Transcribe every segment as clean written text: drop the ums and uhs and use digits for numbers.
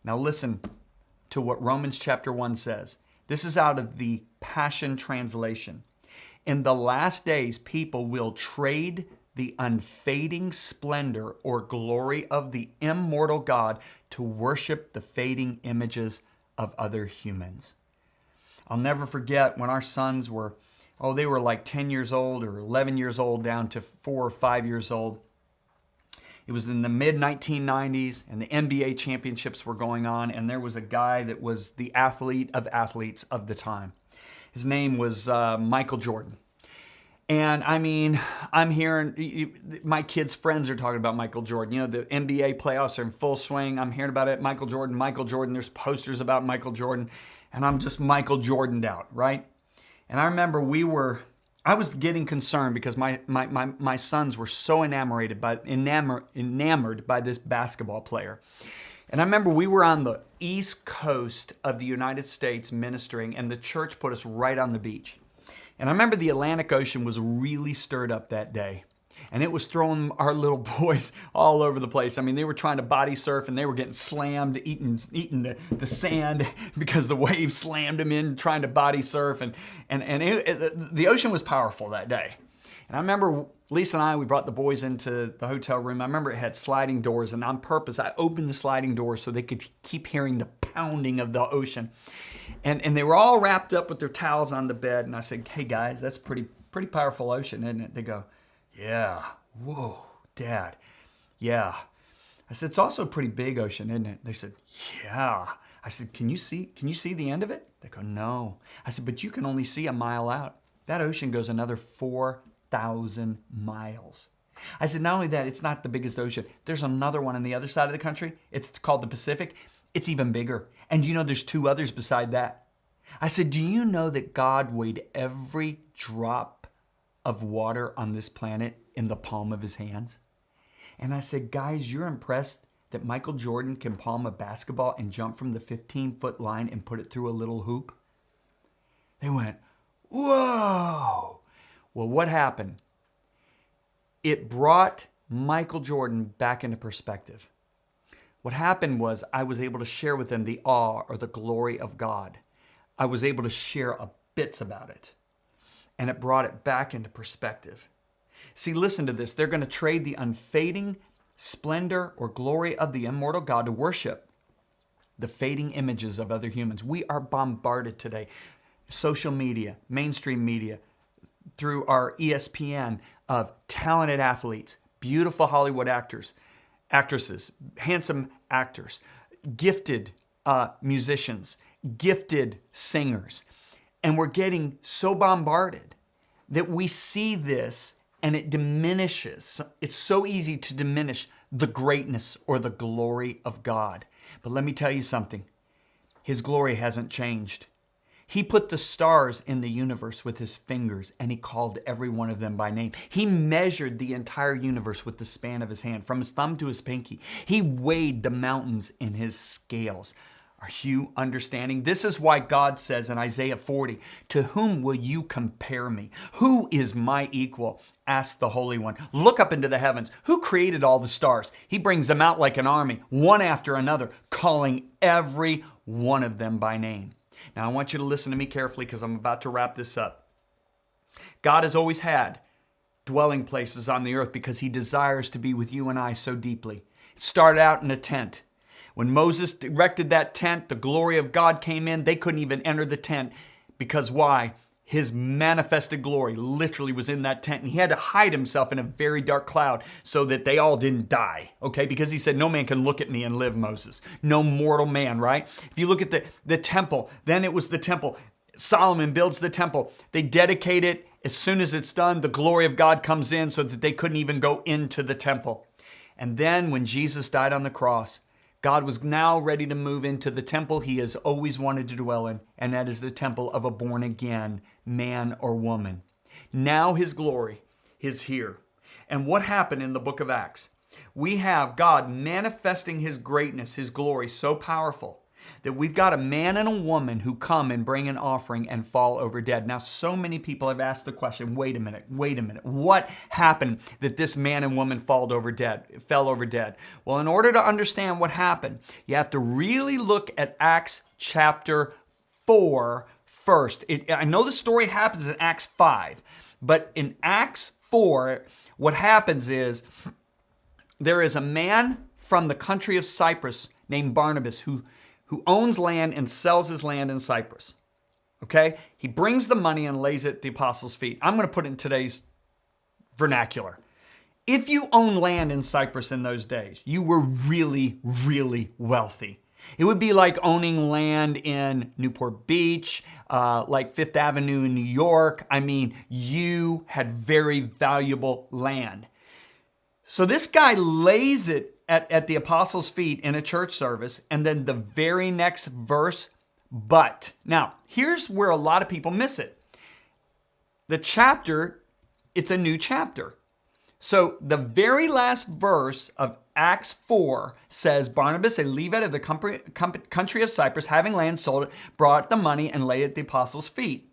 Now listen to what Romans chapter 1 says. This is out of the Passion Translation. In the last days, people will trade the unfading splendor or glory of the immortal God to worship the fading images of other humans. I'll never forget when our sons were, they were like 10 years old or 11 years old down to 4 or 5 years old. It was in the mid-1990s, and the NBA championships were going on, and there was a guy that was the athlete of athletes of the time. His name was Michael Jordan. And I mean, I'm hearing, my kids' friends are talking about Michael Jordan. You know, the NBA playoffs are in full swing. I'm hearing about it. Michael Jordan. There's posters about Michael Jordan. And I'm just Michael Jordaned out, right? And I remember I was getting concerned because my sons were so enamored by this basketball player. And I remember we were on the East Coast of the United States ministering, and the church put us right on the beach. And I remember the Atlantic Ocean was really stirred up that day. And it was throwing our little boys all over the place. I mean, they were trying to body surf and they were getting slammed, eating the sand because the waves slammed them in trying to body surf. And the ocean was powerful that day. And I remember Lisa and I, we brought the boys into the hotel room. I remember it had sliding doors, and on purpose, I opened the sliding doors so they could keep hearing the pounding of the ocean. And they were all wrapped up with their towels on the bed. And I said, hey guys, that's pretty powerful ocean, isn't it? They go, yeah. Whoa, Dad. Yeah. I said, it's also a pretty big ocean, isn't it? They said, yeah. I said, can you see the end of it? They go, no. I said, but you can only see a mile out. That ocean goes another 4,000 miles. I said, not only that, it's not the biggest ocean. There's another one on the other side of the country. It's called the Pacific. It's even bigger. And you know there's 2 others beside that. I said, do you know that God weighed every drop of water on this planet in the palm of his hands? And I said, guys, you're impressed that Michael Jordan can palm a basketball and jump from the 15-foot line and put it through a little hoop? They went, whoa. Well, what happened? It brought Michael Jordan back into perspective. What happened was I was able to share with them the awe or the glory of God. I was able to share bits about it. And it brought it back into perspective. See, listen to this. They're going to trade the unfading splendor or glory of the immortal God to worship the fading images of other humans. We are bombarded today. Social media, mainstream media, through our ESPN of talented athletes, beautiful Hollywood actresses, handsome actors, gifted musicians, gifted singers. And we're getting so bombarded that we see this and it diminishes. It's so easy to diminish the greatness or the glory of God. But let me tell you something. His glory hasn't changed. He put the stars in the universe with his fingers, and he called every one of them by name. He measured the entire universe with the span of his hand, from his thumb to his pinky. He weighed the mountains in his scales. Are you understanding? This is why God says in Isaiah 40, to whom will you compare me? Who is my equal? Asked the Holy One. Look up into the heavens. Who created all the stars? He brings them out like an army, one after another, calling every one of them by name. Now, I want you to listen to me carefully because I'm about to wrap this up. God has always had dwelling places on the earth because he desires to be with you and I so deeply. It started out in a tent. When Moses erected that tent, the glory of God came in. They couldn't even enter the tent because why? His manifested glory literally was in that tent, and he had to hide himself in a very dark cloud so that they all didn't die, okay? Because he said, no man can look at me and live, Moses. No mortal man, right? If you look at the temple, then it was the temple. Solomon builds the temple. They dedicate it. As soon as it's done, the glory of God comes in so that they couldn't even go into the temple. And then when Jesus died on the cross, God was now ready to move into the temple he has always wanted to dwell in, and that is the temple of a born-again man or woman. Now his glory is here. And what happened in the book of Acts? We have God manifesting his greatness, his glory, so powerful that we've got a man and a woman who come and bring an offering and fall over dead. Now, so many people have asked the question, wait a minute, what happened that this man and woman fell over dead? Well, in order to understand what happened, you have to really look at Acts chapter 4 first. I know the story happens in Acts 5, but in Acts 4, what happens is there is a man from the country of Cyprus named Barnabas who owns land and sells his land in Cyprus. Okay? He brings the money and lays it at the apostles' feet. I'm going to put it in today's vernacular. If you own land in Cyprus in those days, you were really, really wealthy. It would be like owning land in Newport Beach, like Fifth Avenue in New York. I mean, you had very valuable land. So this guy lays it at the apostles' feet in a church service, and then the very next verse, but. Now, here's where a lot of people miss it. The chapter, it's a new chapter. So the very last verse of Acts 4 says, Barnabas, a Levite of the country of Cyprus, having land, sold it, brought the money, and laid it at the apostles' feet.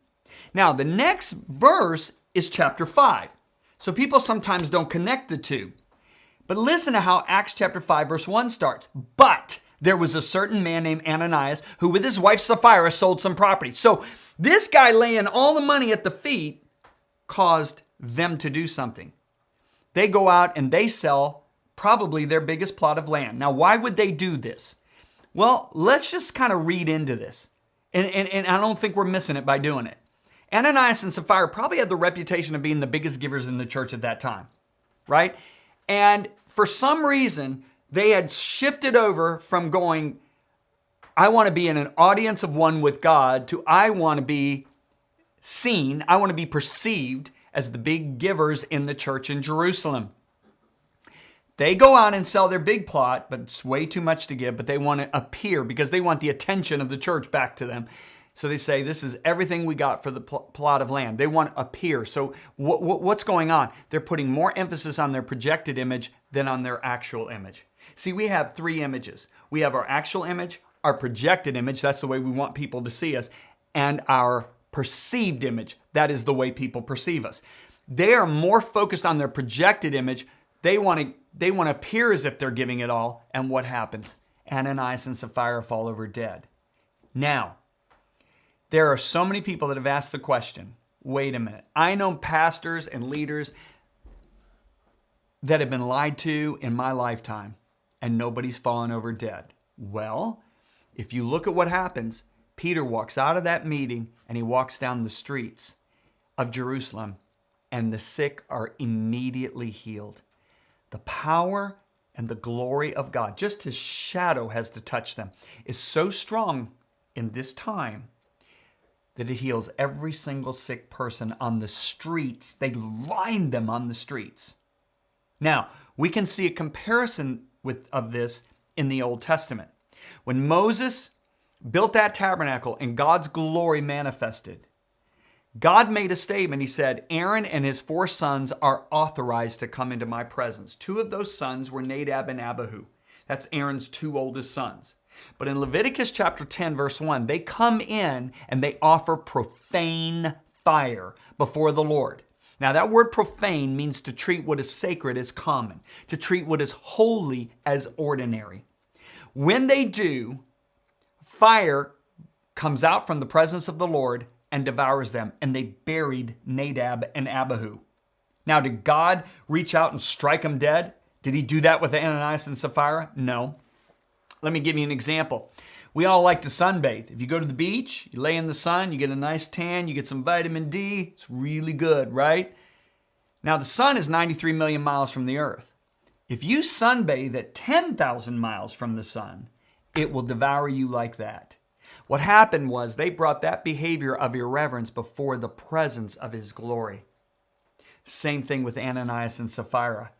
Now, the next verse is chapter 5. So people sometimes don't connect the two. But listen to how Acts chapter 5 verse 1 starts. But there was a certain man named Ananias who with his wife Sapphira sold some property. So this guy laying all the money at the feet caused them to do something. They go out and they sell probably their biggest plot of land. Now, why would they do this? Well, let's just kind of read into this. And I don't think we're missing it by doing it. Ananias and Sapphira probably had the reputation of being the biggest givers in the church at that time, right? And for some reason, they had shifted over from going, I want to be in an audience of one with God, to I want to be seen, I want to be perceived as the big givers in the church in Jerusalem. They go out and sell their big plot, but it's way too much to give, but they want to appear because they want the attention of the church back to them. So they say, this is everything we got for the plot of land. They want to appear. So what's going on? They're putting more emphasis on their projected image than on their actual image. See, we have three images. We have our actual image, our projected image, that's the way we want people to see us, and our perceived image, that is the way people perceive us. They are more focused on their projected image. They want to appear as if they're giving it all. And what happens? Ananias and Sapphira fall over dead. Now, there are so many people that have asked the question, wait a minute. I know pastors and leaders that have been lied to in my lifetime and nobody's fallen over dead. Well, if you look at what happens, Peter walks out of that meeting and he walks down the streets of Jerusalem and the sick are immediately healed. The power and the glory of God, just his shadow has to touch them, is so strong in this time that it heals every single sick person on the streets. They line them on the streets. Now, we can see a comparison of this in the Old Testament. When Moses built that tabernacle and God's glory manifested, God made a statement. He said, Aaron and his 4 sons are authorized to come into my presence. 2 of those sons were Nadab and Abihu. That's Aaron's 2 oldest sons. But in Leviticus chapter 10, verse 1, they come in and they offer profane fire before the Lord. Now, that word profane means to treat what is sacred as common, to treat what is holy as ordinary. When they do, fire comes out from the presence of the Lord and devours them, and they buried Nadab and Abihu. Now, did God reach out and strike them dead? Did he do that with Ananias and Sapphira? No. Let me give you an example. We all like to sunbathe. If you go to the beach, you lay in the sun, you get a nice tan, you get some vitamin D. It's really good, right? Now, the sun is 93 million miles from the earth. If you sunbathe at 10,000 miles from the sun, it will devour you like that. What happened was they brought that behavior of irreverence before the presence of his glory. Same thing with Ananias and Sapphira.